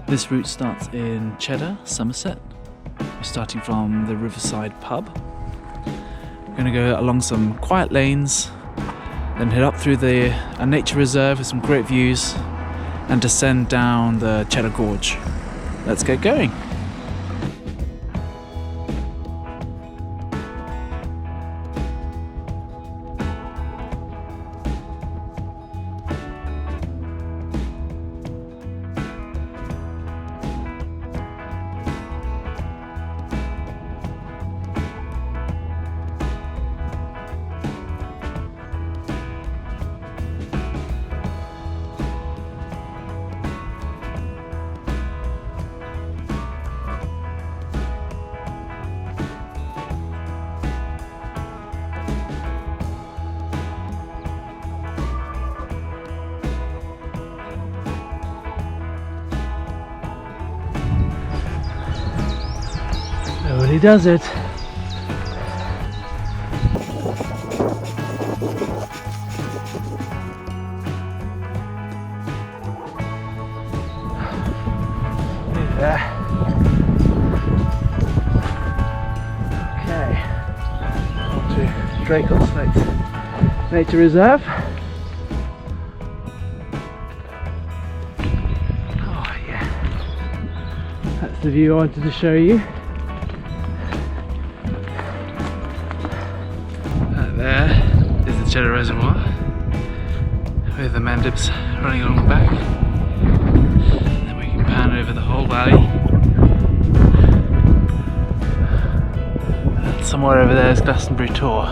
This route starts in Cheddar, Somerset. We're starting from the Riverside pub. We're going to go along some quiet lanes, then head up through a nature reserve with some great views and descend down the Cheddar Gorge. Let's get going. Nobody does it. There. Okay. On to Dracos Nature Reserve. Oh yeah. That's the view I wanted to show you. There is the Cheddar Reservoir with the mandips running along the back. Then we can pan over the whole valley. And somewhere over there is Glastonbury Tor.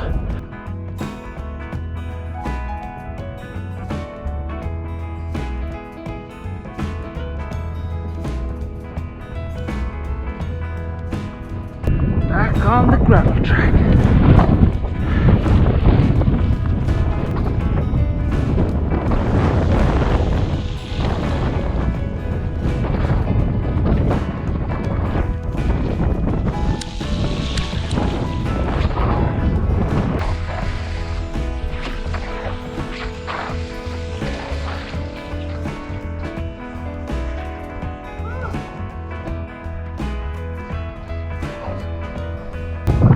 Back on the gravel track.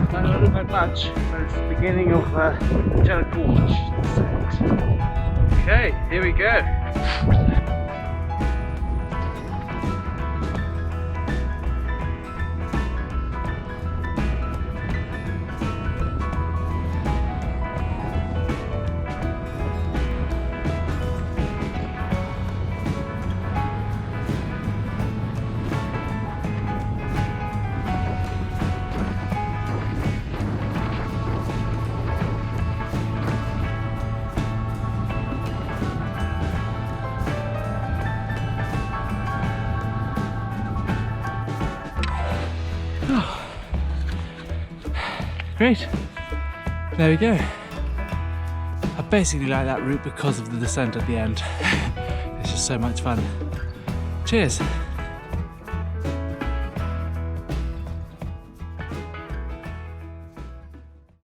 I don't look like much, but it's the beginning of Cheddar Gorge. Okay, here we go. Oh. Great, there we go. I basically like that route because of the descent at the end. It's just so much fun. Cheers.